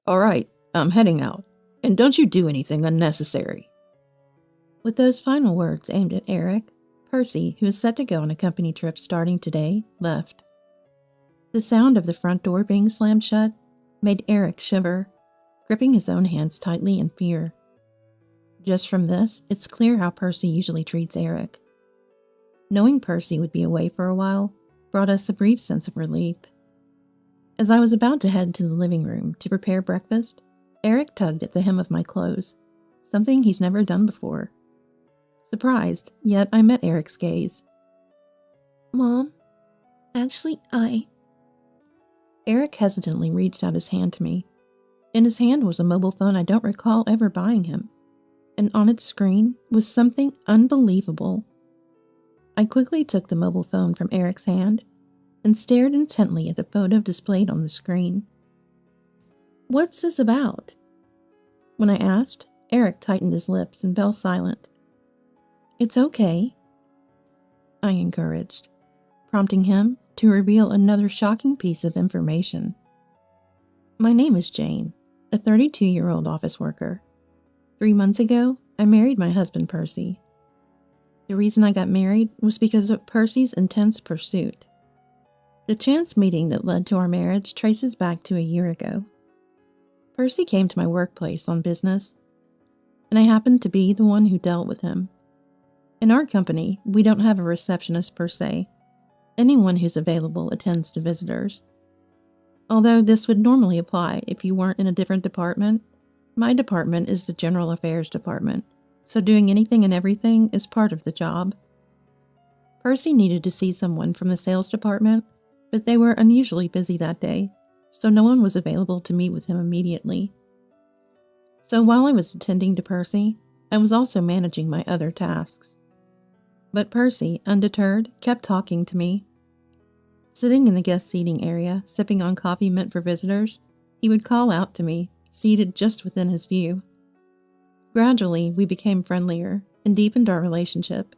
All right, I'm heading out. And don't you do anything unnecessary. With those final words aimed at Eric, Percy, who was set to go on a company trip starting today, left. The sound of the front door being slammed shut made Eric shiver, gripping his own hands tightly in fear. Just from this, it's clear how Percy usually treats Eric. Knowing Percy would be away for a while brought us a brief sense of relief. As I was about to head to the living room to prepare breakfast, Eric tugged at the hem of my clothes, something he's never done before. Surprised, yet I met Eric's gaze. Mom, actually, Eric hesitantly reached out his hand to me. In his hand was a mobile phone I don't recall ever buying him, and on its screen was something unbelievable. I quickly took the mobile phone from Eric's hand and stared intently at the photo displayed on the screen. What's this about? When I asked, Eric tightened his lips and fell silent. It's okay, I encouraged, prompting him to reveal another shocking piece of information. My name is Jane, a 32-year-old office worker. 3 months ago, I married my husband, Percy. The reason I got married was because of Percy's intense pursuit. The chance meeting that led to our marriage traces back to a year ago. Percy came to my workplace on business, and I happened to be the one who dealt with him. In our company, we don't have a receptionist per se. Anyone who's available attends to visitors. Although this would normally apply if you weren't in a different department, my department is the General Affairs Department, so doing anything and everything is part of the job. Percy needed to see someone from the sales department, but they were unusually busy that day, so no one was available to meet with him immediately. So while I was attending to Percy, I was also managing my other tasks. But Percy, undeterred, kept talking to me. Sitting in the guest seating area, sipping on coffee meant for visitors, he would call out to me, seated just within his view. Gradually, we became friendlier and deepened our relationship.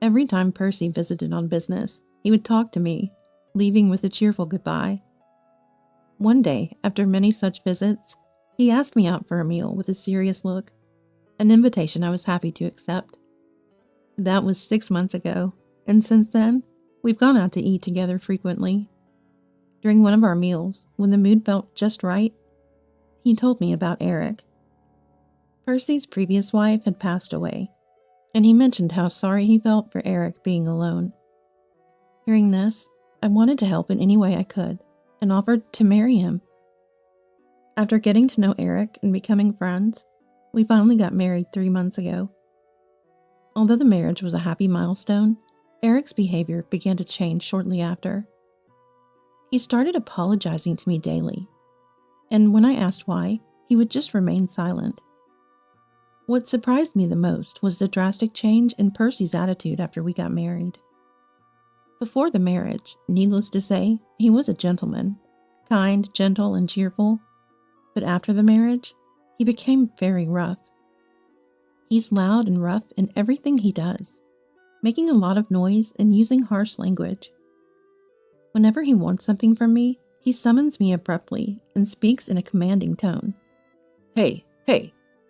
Every time Percy visited on business, he would talk to me, leaving with a cheerful goodbye. One day, after many such visits, he asked me out for a meal with a serious look, an invitation I was happy to accept. That was 6 months ago, and since then, we've gone out to eat together frequently. During one of our meals, when the mood felt just right, he told me about Eric. Percy's previous wife had passed away, and he mentioned how sorry he felt for Eric being alone. Hearing this, I wanted to help in any way I could, and offered to marry him. After getting to know Eric and becoming friends, we finally got married 3 months ago. Although the marriage was a happy milestone, Eric's behavior began to change shortly after. He started apologizing to me daily, and when I asked why, he would just remain silent. What surprised me the most was the drastic change in Percy's attitude after we got married. Before the marriage, needless to say, he was a gentleman, kind, gentle, and cheerful, but after the marriage, he became very rough. He's loud and rough in everything he does, making a lot of noise and using harsh language. Whenever he wants something from me, he summons me abruptly and speaks in a commanding tone. Hey,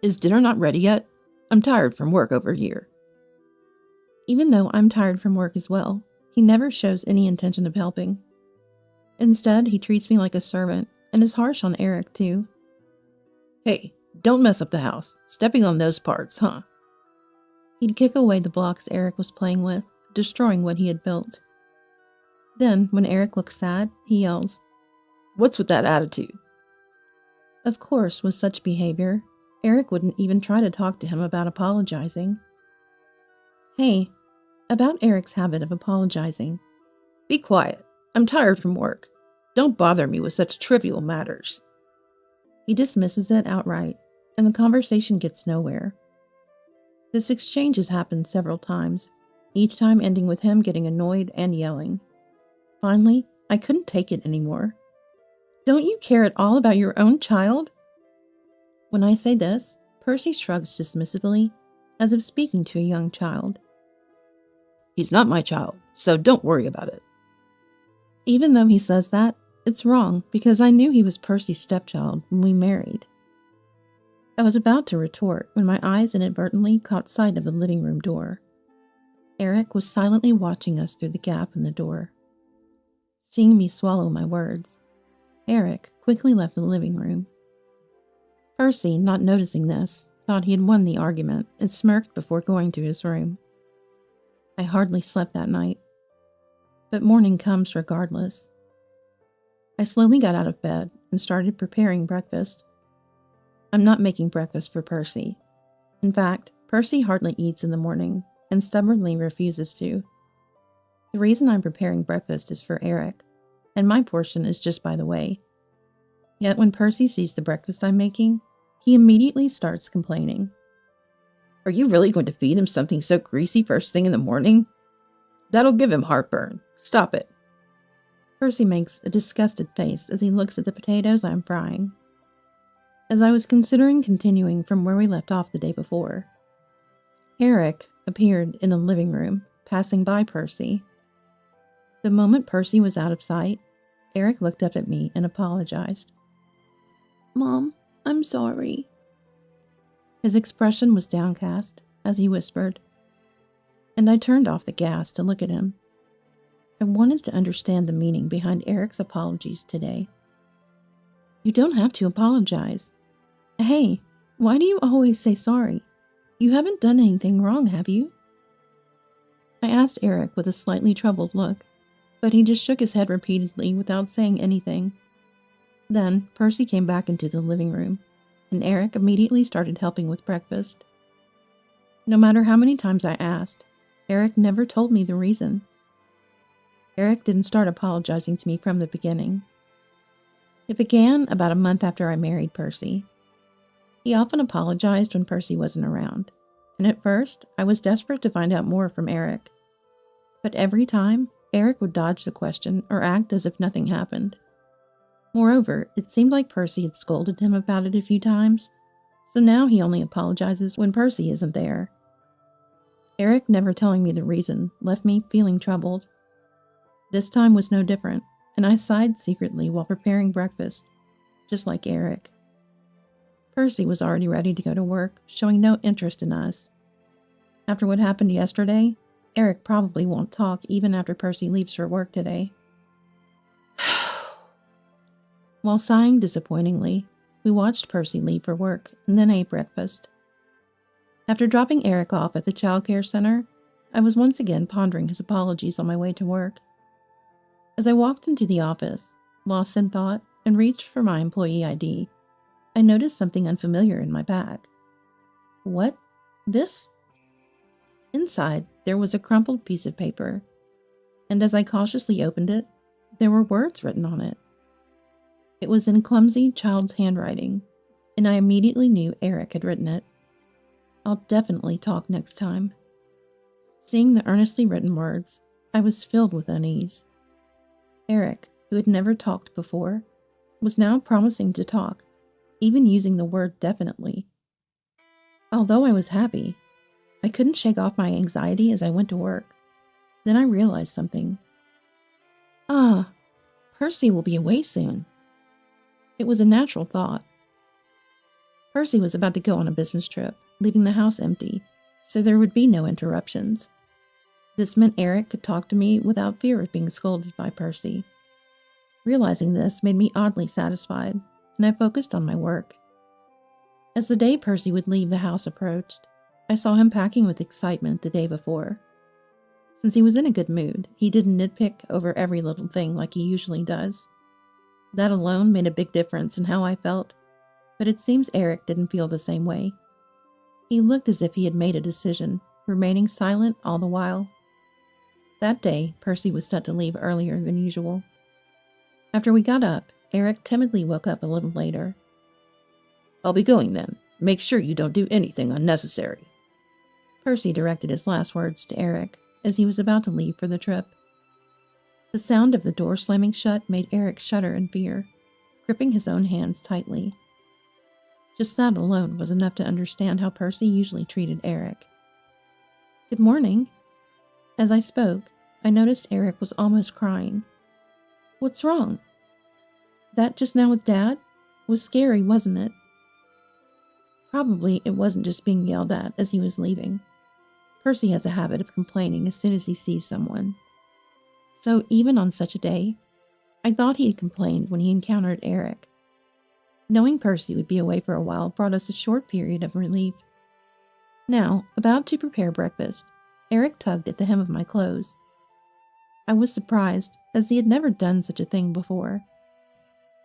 is dinner not ready yet? I'm tired from work over here. Even though I'm tired from work as well, he never shows any intention of helping. Instead, he treats me like a servant and is harsh on Eric too. Hey, don't mess up the house. Stepping on those parts, huh? He'd kick away the blocks Eric was playing with, destroying what he had built. Then, when Eric looks sad, he yells, What's with that attitude? Of course, with such behavior, Eric wouldn't even try to talk to him about apologizing. Hey, about Eric's habit of apologizing. Be quiet. I'm tired from work. Don't bother me with such trivial matters. He dismisses it outright, and the conversation gets nowhere. This exchange has happened several times, each time ending with him getting annoyed and yelling. Finally, I couldn't take it anymore. Don't you care at all about your own child? When I say this, Percy shrugs dismissively, as if speaking to a young child. He's not my child, so don't worry about it. Even though he says that, It's wrong because I knew he was Percy's stepchild when we married. I was about to retort when my eyes inadvertently caught sight of the living room door. Eric was silently watching us through the gap in the door. Seeing me swallow my words, Eric quickly left the living room. Percy, not noticing this, thought he had won the argument and smirked before going to his room. I hardly slept that night, but morning comes regardless. I slowly got out of bed and started preparing breakfast. I'm not making breakfast for Percy. In fact, Percy hardly eats in the morning and stubbornly refuses to. The reason I'm preparing breakfast is for Eric, and my portion is just by the way. Yet when Percy sees the breakfast I'm making, he immediately starts complaining. Are you really going to feed him something so greasy first thing in the morning? That'll give him heartburn. Stop it. Percy makes a disgusted face as he looks at the potatoes I'm frying. As I was considering continuing from where we left off the day before, Eric appeared in the living room, passing by Percy. The moment Percy was out of sight, Eric looked up at me and apologized. "Mom, I'm sorry." His expression was downcast as he whispered, and I turned off the gas to look at him. I wanted to understand the meaning behind Eric's apologies today. You don't have to apologize. Hey, why do you always say sorry? You haven't done anything wrong, have you? I asked Eric with a slightly troubled look, but he just shook his head repeatedly without saying anything. Then Percy came back into the living room, and Eric immediately started helping with breakfast. No matter how many times I asked, Eric never told me the reason. Eric didn't start apologizing to me from the beginning. It began about a month after I married Percy. He often apologized when Percy wasn't around, and at first I was desperate to find out more from Eric. But every time, Eric would dodge the question or act as if nothing happened. Moreover, it seemed like Percy had scolded him about it a few times, so now he only apologizes when Percy isn't there. Eric never telling me the reason left me feeling troubled. This time was no different, and I sighed secretly while preparing breakfast, just like Eric. Percy was already ready to go to work, showing no interest in us. After what happened yesterday, Eric probably won't talk even after Percy leaves for work today. While sighing disappointingly, we watched Percy leave for work and then ate breakfast. After dropping Eric off at the childcare center, I was once again pondering his apologies on my way to work. As I walked into the office, lost in thought, and reached for my employee ID, I noticed something unfamiliar in my bag. What? This? Inside, there was a crumpled piece of paper, and as I cautiously opened it, there were words written on it. It was in clumsy child's handwriting, and I immediately knew Eric had written it. I'll definitely talk next time. Seeing the earnestly written words, I was filled with unease. Eric, who had never talked before, was now promising to talk, even using the word definitely. Although I was happy, I couldn't shake off my anxiety as I went to work. Then I realized something. Percy will be away soon. It was a natural thought. Percy was about to go on a business trip, leaving the house empty, so there would be no interruptions. This meant Eric could talk to me without fear of being scolded by Percy. Realizing this made me oddly satisfied, and I focused on my work. As the day Percy would leave the house approached, I saw him packing with excitement the day before. Since he was in a good mood, he didn't nitpick over every little thing like he usually does. That alone made a big difference in how I felt, but it seems Eric didn't feel the same way. He looked as if he had made a decision, remaining silent all the while. That day, Percy was set to leave earlier than usual. After we got up, Eric timidly woke up a little later. I'll be going then. Make sure you don't do anything unnecessary. Percy directed his last words to Eric as he was about to leave for the trip. The sound of the door slamming shut made Eric shudder in fear, gripping his own hands tightly. Just that alone was enough to understand how Percy usually treated Eric. "Good morning." As I spoke, I noticed Eric was almost crying. "What's wrong?" That just now with Dad was scary, wasn't it? Probably it wasn't just being yelled at as he was leaving. Percy has a habit of complaining as soon as he sees someone. So even on such a day, I thought he had complained when he encountered Eric. Knowing Percy would be away for a while brought us a short period of relief. Now, about to prepare breakfast, Eric tugged at the hem of my clothes. I was surprised, as he had never done such a thing before.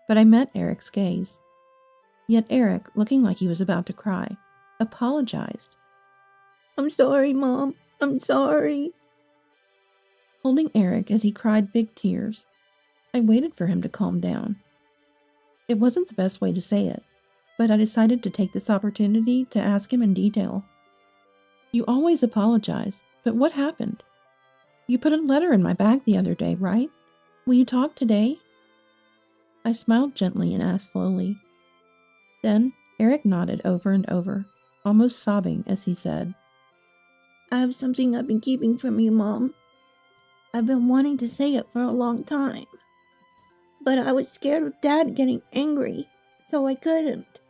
But I met Eric's gaze. Yet Eric, looking like he was about to cry, apologized. I'm sorry, Mom. I'm sorry. Holding Eric as he cried big tears, I waited for him to calm down. It wasn't the best way to say it, but I decided to take this opportunity to ask him in detail. You always apologize, but what happened? You put a letter in my bag the other day, right? Will you talk today? I smiled gently and asked slowly. Then Eric nodded over and over, almost sobbing as he said, I have something I've been keeping from you, Mom. I've been wanting to say it for a long time. But I was scared of Dad getting angry, so I couldn't.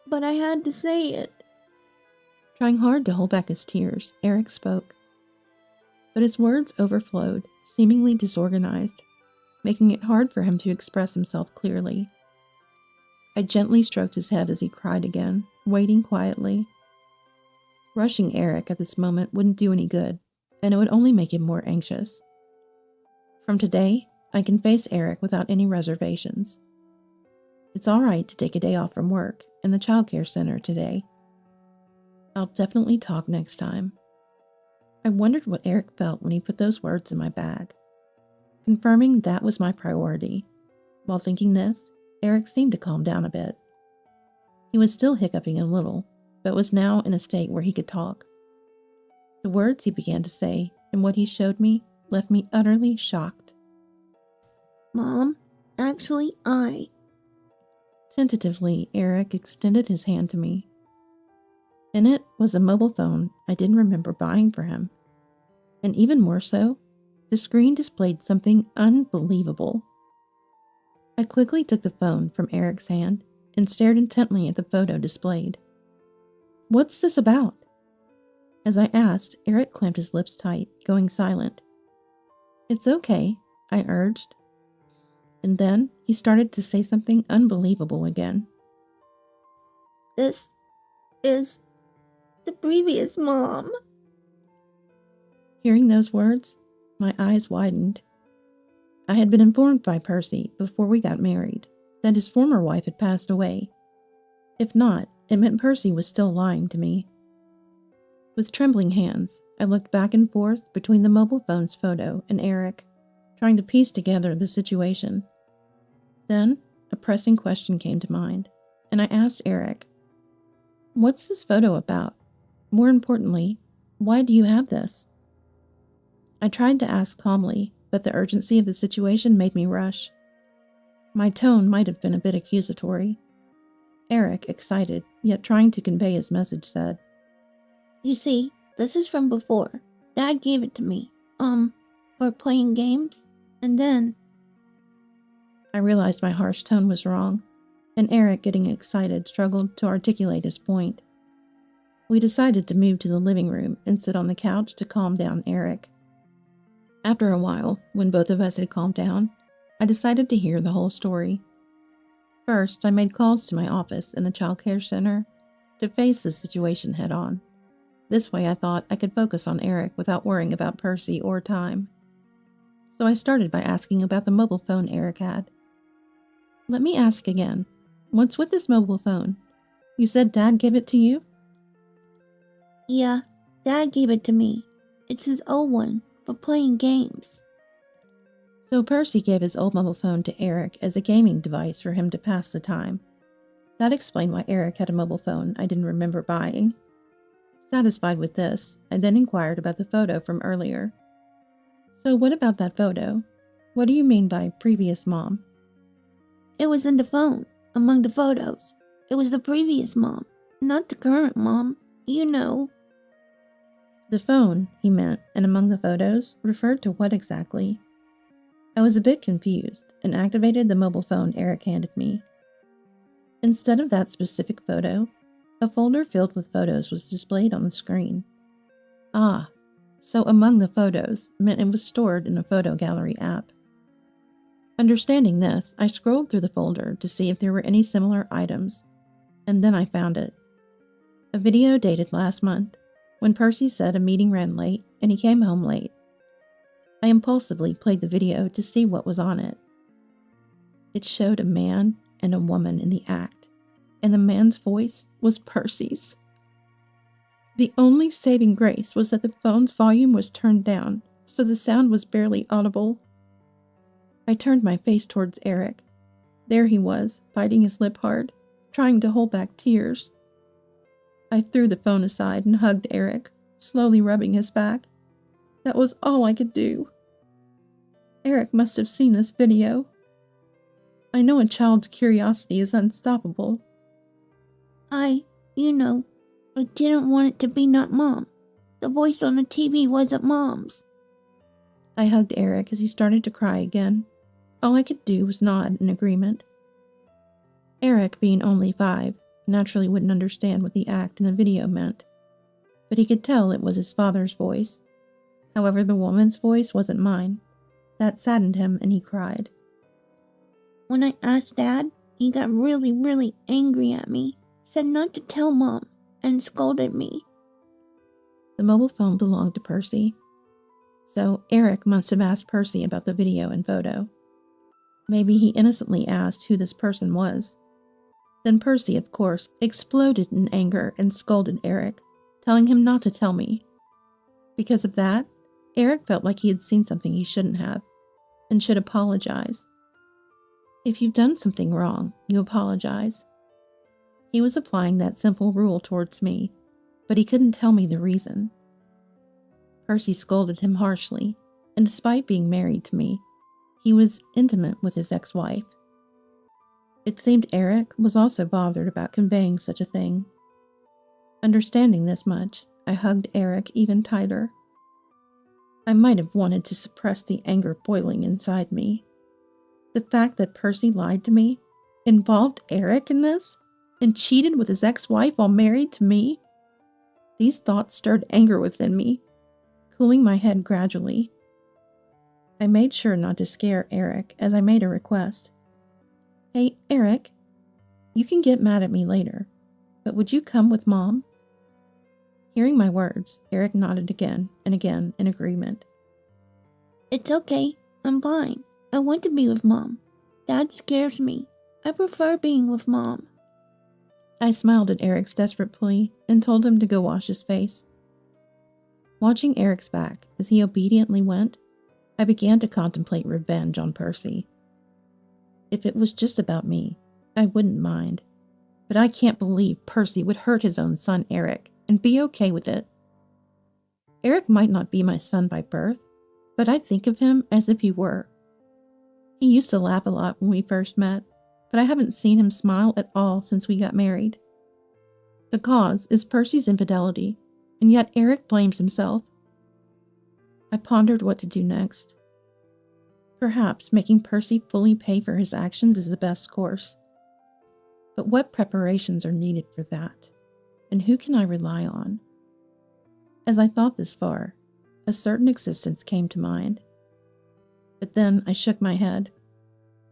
But I had to say it. Trying hard to hold back his tears, Eric spoke. But his words overflowed, seemingly disorganized, making it hard for him to express himself clearly. I gently stroked his head as he cried again, waiting quietly. Rushing Eric at this moment wouldn't do any good, and it would only make him more anxious. From today, I can face Eric without any reservations. It's all right to take a day off from work in the childcare center today. I'll definitely talk next time. I wondered what Eric felt when he put those words in my bag. Confirming that was my priority. While thinking this, Eric seemed to calm down a bit. He was still hiccuping a little, but was now in a state where he could talk. The words he began to say and what he showed me left me utterly shocked. Mom, actually, Tentatively, Eric extended his hand to me. In it was a mobile phone I didn't remember buying for him. And even more so, the screen displayed something unbelievable. I quickly took the phone from Eric's hand and stared intently at the photo displayed. What's this about? As I asked, Eric clamped his lips tight, going silent. It's okay, I urged. And then he started to say something unbelievable again. This is the previous Mom. Hearing those words, my eyes widened. I had been informed by Percy before we got married that his former wife had passed away. If not, it meant Percy was still lying to me. With trembling hands, I looked back and forth between the mobile phone's photo and Eric, trying to piece together the situation. Then, a pressing question came to mind, and I asked Eric, "What's this photo about? More importantly, why do you have this?" I tried to ask calmly, but the urgency of the situation made me rush. My tone might have been a bit accusatory. Eric, excited, yet trying to convey his message, said, You see, this is from before. Dad gave it to me, for playing games, and then... I realized my harsh tone was wrong, and Eric, getting excited, struggled to articulate his point. We decided to move to the living room and sit on the couch to calm down Eric. After a while, when both of us had calmed down, I decided to hear the whole story. First, I made calls to my office in the childcare center to face the situation head on. This way I thought I could focus on Eric without worrying about Percy or time. So I started by asking about the mobile phone Eric had. Let me ask again, what's with this mobile phone? You said Dad gave it to you? Yeah, Dad gave it to me. It's his old one, for playing games. So Percy gave his old mobile phone to Eric as a gaming device for him to pass the time. That explained why Eric had a mobile phone I didn't remember buying. Satisfied with this, I then inquired about the photo from earlier. So what about that photo? What do you mean by previous mom? It was in the phone, among the photos. It was the previous Mom, not the current Mom. You know. The phone, he meant, and among the photos, referred to what exactly? I was a bit confused and activated the mobile phone Eric handed me. Instead of that specific photo, a folder filled with photos was displayed on the screen. Ah, so among the photos meant it was stored in a photo gallery app. Understanding this, I scrolled through the folder to see if there were any similar items, and then I found it. A video dated last month, when Percy said a meeting ran late and he came home late. I impulsively played the video to see what was on it. It showed a man and a woman in the act, and the man's voice was Percy's. The only saving grace was that the phone's volume was turned down, so the sound was barely audible. I turned my face towards Eric. There he was, biting his lip hard, trying to hold back tears. I threw the phone aside and hugged Eric, slowly rubbing his back. That was all I could do. Eric must have seen this video. I know a child's curiosity is unstoppable. I didn't want it to be not Mom. The voice on the TV wasn't Mom's. I hugged Eric as he started to cry again. All I could do was nod in agreement. Eric, being only 5, naturally wouldn't understand what the act in the video meant, but he could tell it was his father's voice. However, the woman's voice wasn't mine. That saddened him and he cried. When I asked Dad, he got really, really angry at me, said not to tell Mom, and scolded me. The mobile phone belonged to Percy, so Eric must have asked Percy about the video and photo. Maybe he innocently asked who this person was. Then Percy, of course, exploded in anger and scolded Eric, telling him not to tell me. Because of that, Eric felt like he had seen something he shouldn't have, and should apologize. If you've done something wrong, you apologize. He was applying that simple rule towards me, but he couldn't tell me the reason. Percy scolded him harshly, and despite being married to me, he was intimate with his ex-wife. It seemed Eric was also bothered about conveying such a thing. Understanding this much, I hugged Eric even tighter. I might have wanted to suppress the anger boiling inside me. The fact that Percy lied to me, involved Eric in this, and cheated with his ex-wife while married to me. These thoughts stirred anger within me, cooling my head gradually. I made sure not to scare Eric as I made a request. Hey, Eric, you can get mad at me later, but would you come with Mom? Hearing my words, Eric nodded again and again in agreement. It's okay. I'm fine. I want to be with Mom. Dad scares me. I prefer being with Mom. I smiled at Eric's desperate plea and told him to go wash his face. Watching Eric's back as he obediently went, I began to contemplate revenge on Percy. If it was just about me, I wouldn't mind, but I can't believe Percy would hurt his own son Eric and be okay with it. Eric might not be my son by birth, but I think of him as if he were. He used to laugh a lot when we first met, but I haven't seen him smile at all since we got married. The cause is Percy's infidelity, and yet Eric blames himself. I pondered what to do next. Perhaps making Percy fully pay for his actions is the best course. But what preparations are needed for that? And who can I rely on? As I thought this far, a certain existence came to mind. But then I shook my head.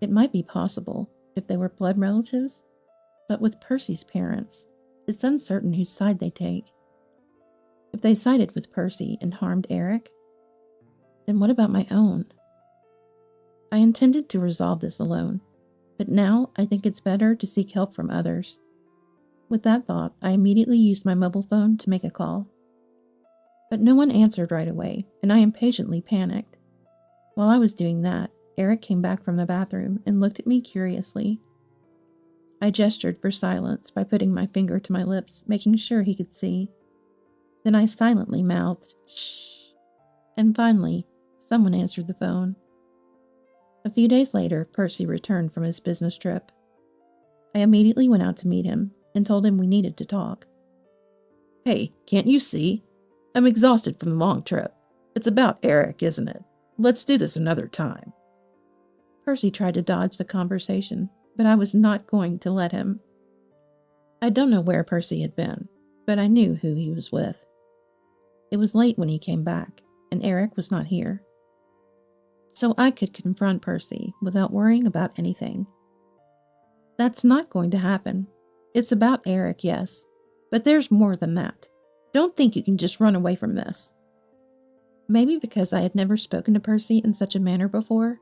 It might be possible if they were blood relatives, but with Percy's parents, it's uncertain whose side they take. If they sided with Percy and harmed Eric, then what about my own? I intended to resolve this alone, but now I think it's better to seek help from others. With that thought, I immediately used my mobile phone to make a call. But no one answered right away, and I impatiently panicked. While I was doing that, Eric came back from the bathroom and looked at me curiously. I gestured for silence by putting my finger to my lips, making sure he could see. Then I silently mouthed, "Shh." And finally, someone answered the phone. A few days later, Percy returned from his business trip. I immediately went out to meet him and told him we needed to talk. Hey, can't you see? I'm exhausted from the long trip. It's about Eric, isn't it? Let's do this another time. Percy tried to dodge the conversation, but I was not going to let him. I don't know where Percy had been, but I knew who he was with. It was late when he came back, and Eric was not here. So I could confront Percy without worrying about anything. That's not going to happen. It's about Eric, yes, but there's more than that. Don't think you can just run away from this. Maybe because I had never spoken to Percy in such a manner before,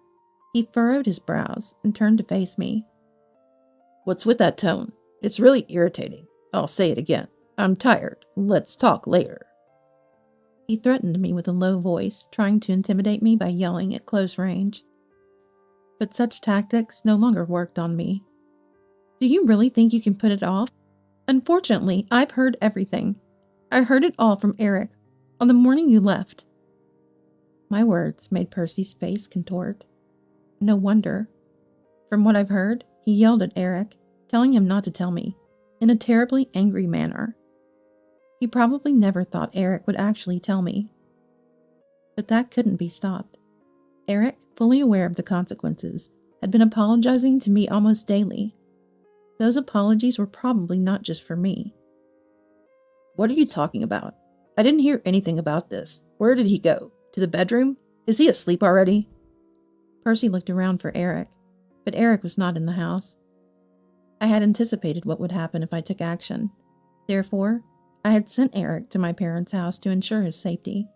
he furrowed his brows and turned to face me. What's with that tone? It's really irritating. I'll say it again. I'm tired. Let's talk later. He threatened me with a low voice, trying to intimidate me by yelling at close range. But such tactics no longer worked on me. Do you really think you can put it off? Unfortunately, I've heard everything. I heard it all from Eric on the morning you left. My words made Percy's face contort. No wonder. From what I've heard, he yelled at Eric, telling him not to tell me, in a terribly angry manner. He probably never thought Eric would actually tell me. But that couldn't be stopped. Eric, fully aware of the consequences, had been apologizing to me almost daily. Those apologies were probably not just for me. What are you talking about? I didn't hear anything about this. Where did he go? To the bedroom? Is he asleep already? Percy looked around for Eric, but Eric was not in the house. I had anticipated what would happen if I took action. Therefore, I had sent Eric to my parents' house to ensure his safety.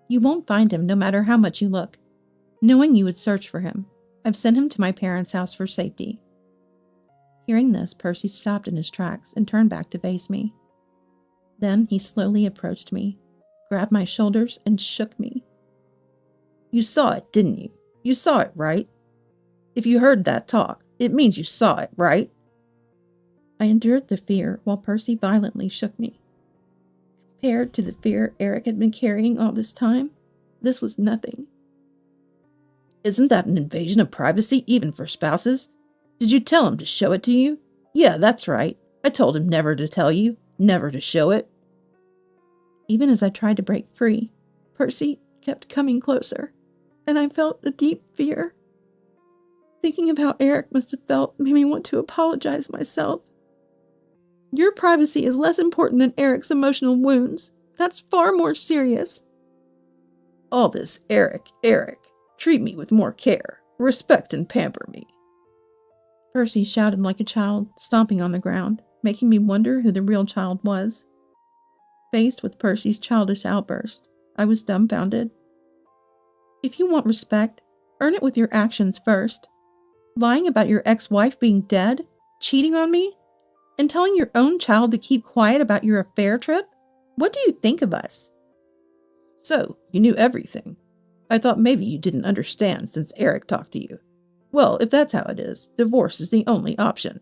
You won't find him no matter how much you look. Knowing you would search for him, I've sent him to my parents' house for safety. Hearing this, Percy stopped in his tracks and turned back to face me. Then he slowly approached me, grabbed my shoulders, and shook me. You saw it, didn't you? You saw it, right? If you heard that talk, it means you saw it, right? I endured the fear while Percy violently shook me. Compared to the fear Eric had been carrying all this time, this was nothing. Isn't that an invasion of privacy even for spouses? Did you tell him to show it to you? Yeah, that's right. I told him never to tell you, never to show it. Even as I tried to break free, Percy kept coming closer, and I felt a deep fear. Thinking of how Eric must have felt made me want to apologize myself. Your privacy is less important than Eric's emotional wounds. That's far more serious. All this Eric. Treat me with more care. Respect and pamper me. Percy shouted like a child, stomping on the ground, making me wonder who the real child was. Faced with Percy's childish outburst, I was dumbfounded. If you want respect, earn it with your actions first. Lying about your ex-wife being dead, cheating on me, and telling your own child to keep quiet about your affair trip? What do you think of us? So, you knew everything. I thought maybe you didn't understand since Eric talked to you. Well, if that's how it is, divorce is the only option.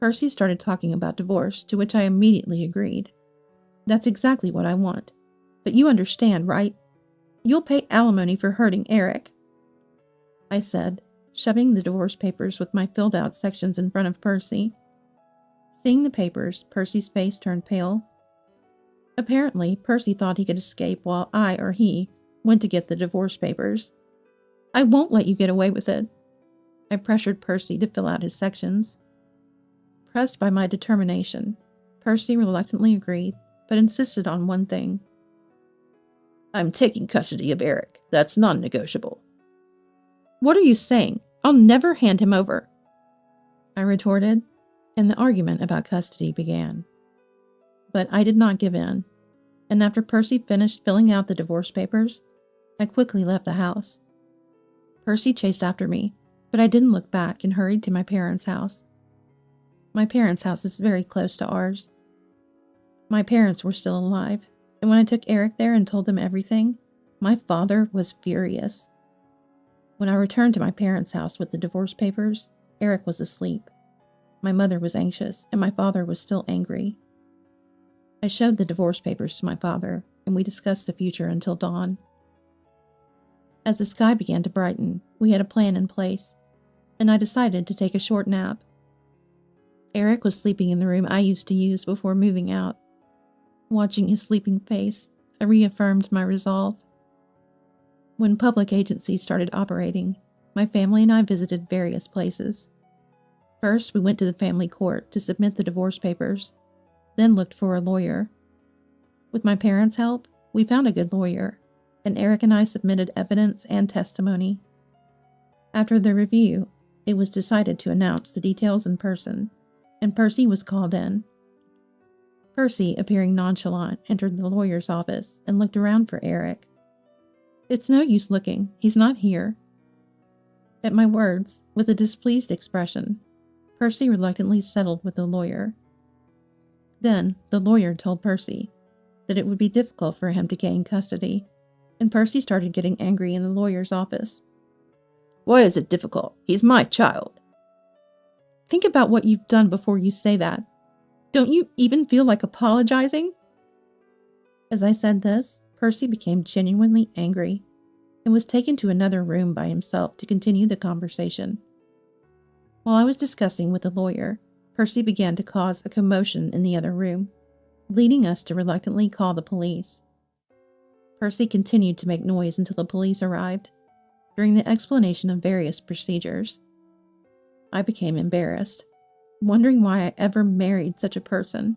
Percy started talking about divorce, to which I immediately agreed. That's exactly what I want. But you understand, right? You'll pay alimony for hurting Eric, I said, shoving the divorce papers with my filled-out sections in front of Percy. Seeing the papers, Percy's face turned pale. Apparently, Percy thought he could escape while I or he went to get the divorce papers. I won't let you get away with it. I pressured Percy to fill out his sections. Pressed by my determination, Percy reluctantly agreed, but insisted on one thing. I'm taking custody of Eric. That's non-negotiable. What are you saying? I'll never hand him over, I retorted, and the argument about custody began. But I did not give in, and after Percy finished filling out the divorce papers, I quickly left the house. Percy chased after me, but I didn't look back and hurried to my parents' house. My parents' house is very close to ours. My parents were still alive, and when I took Eric there and told them everything, my father was furious. When I returned to my parents' house with the divorce papers, Eric was asleep. My mother was anxious, and my father was still angry. I showed the divorce papers to my father, and we discussed the future until dawn. As the sky began to brighten, we had a plan in place, and I decided to take a short nap. Eric was sleeping in the room I used to use before moving out. Watching his sleeping face, I reaffirmed my resolve. When public agencies started operating, my family and I visited various places. First, we went to the family court to submit the divorce papers, then looked for a lawyer. With my parents' help, we found a good lawyer, and Eric and I submitted evidence and testimony. After the review, it was decided to announce the details in person, and Percy was called in. Percy, appearing nonchalant, entered the lawyer's office and looked around for Eric. "It's no use looking, he's not here." At my words, with a displeased expression, Percy reluctantly settled with the lawyer. Then, the lawyer told Percy that it would be difficult for him to gain custody, and Percy started getting angry in the lawyer's office. "Why is it difficult? He's my child." "Think about what you've done before you say that. Don't you even feel like apologizing?" As I said this, Percy became genuinely angry and was taken to another room by himself to continue the conversation. While I was discussing with the lawyer, Percy began to cause a commotion in the other room, leading us to reluctantly call the police. Percy continued to make noise until the police arrived, during the explanation of various procedures. I became embarrassed, wondering why I ever married such a person,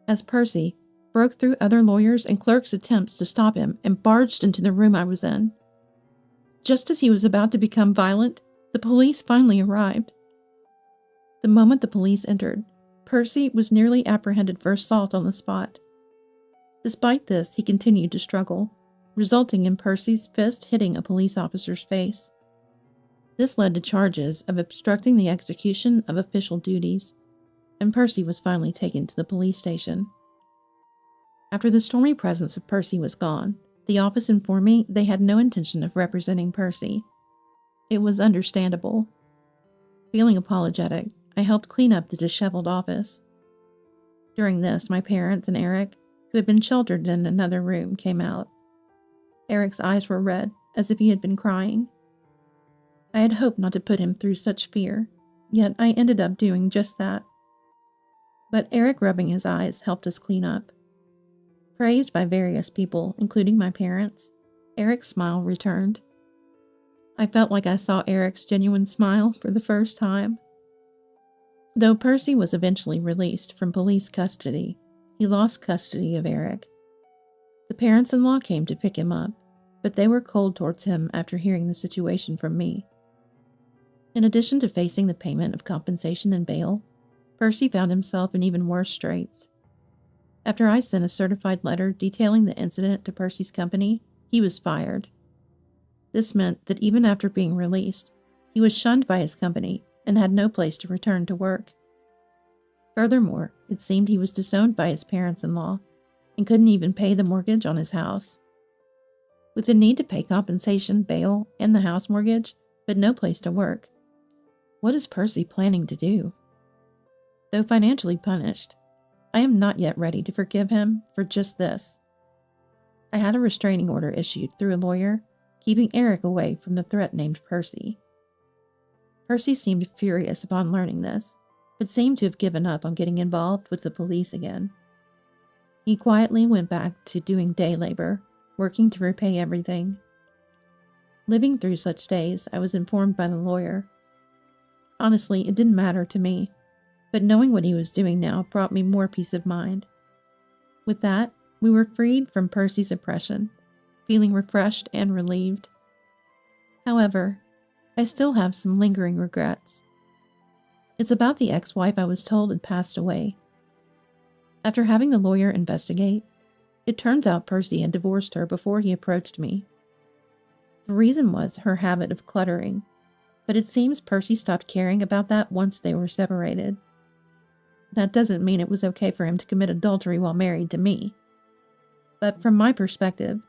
as Percy broke through other lawyers' and clerks' attempts to stop him and barged into the room I was in. Just as he was about to become violent, the police finally arrived. The moment the police entered, Percy was nearly apprehended for assault on the spot. Despite this, he continued to struggle, resulting in Percy's fist hitting a police officer's face. This led to charges of obstructing the execution of official duties, and Percy was finally taken to the police station. After the stormy presence of Percy was gone, the office informed me they had no intention of representing Percy. It was understandable. Feeling apologetic, I helped clean up the disheveled office. During this, my parents and Eric, who had been sheltered in another room, came out. Eric's eyes were red, as if he had been crying. I had hoped not to put him through such fear, yet I ended up doing just that. But Eric rubbing his eyes helped us clean up. Praised by various people, including my parents, Eric's smile returned. I felt like I saw Eric's genuine smile for the first time. Though Percy was eventually released from police custody, he lost custody of Eric. The parents-in-law came to pick him up, but they were cold towards him after hearing the situation from me. In addition to facing the payment of compensation and bail, Percy found himself in even worse straits. After I sent a certified letter detailing the incident to Percy's company, he was fired. This meant that even after being released, he was shunned by his company and had no place to return to work. Furthermore, it seemed he was disowned by his parents-in-law and couldn't even pay the mortgage on his house. With the need to pay compensation, bail, and the house mortgage, but no place to work, what is Percy planning to do? Though financially punished, I am not yet ready to forgive him for just this. I had a restraining order issued through a lawyer, keeping Eric away from the threat named Percy. Percy seemed furious upon learning this, but seemed to have given up on getting involved with the police again. He quietly went back to doing day labor, working to repay everything. Living through such days, I was informed by the lawyer. Honestly, it didn't matter to me, but knowing what he was doing now brought me more peace of mind. With that, we were freed from Percy's oppression, feeling refreshed and relieved. However, I still have some lingering regrets. It's about the ex-wife I was told had passed away. After having the lawyer investigate, it turns out Percy had divorced her before he approached me. The reason was her habit of cluttering, but it seems Percy stopped caring about that once they were separated. That doesn't mean it was okay for him to commit adultery while married to me. But from my perspective,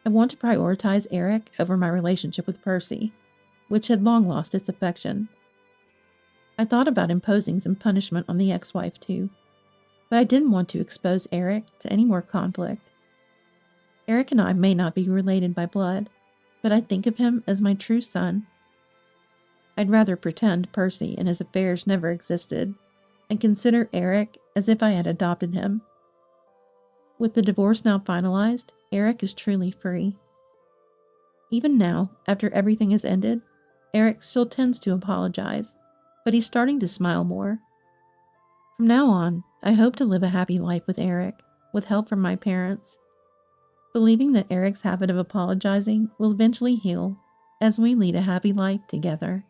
I want to prioritize Eric over my relationship with Percy, which had long lost its affection. I thought about imposing some punishment on the ex-wife too, but I didn't want to expose Eric to any more conflict. Eric and I may not be related by blood, but I think of him as my true son. I'd rather pretend Percy and his affairs never existed, and consider Eric as if I had adopted him. With the divorce now finalized, Eric is truly free. Even now, after everything has ended, Eric still tends to apologize, but he's starting to smile more. From now on, I hope to live a happy life with Eric, with help from my parents, believing that Eric's habit of apologizing will eventually heal as we lead a happy life together.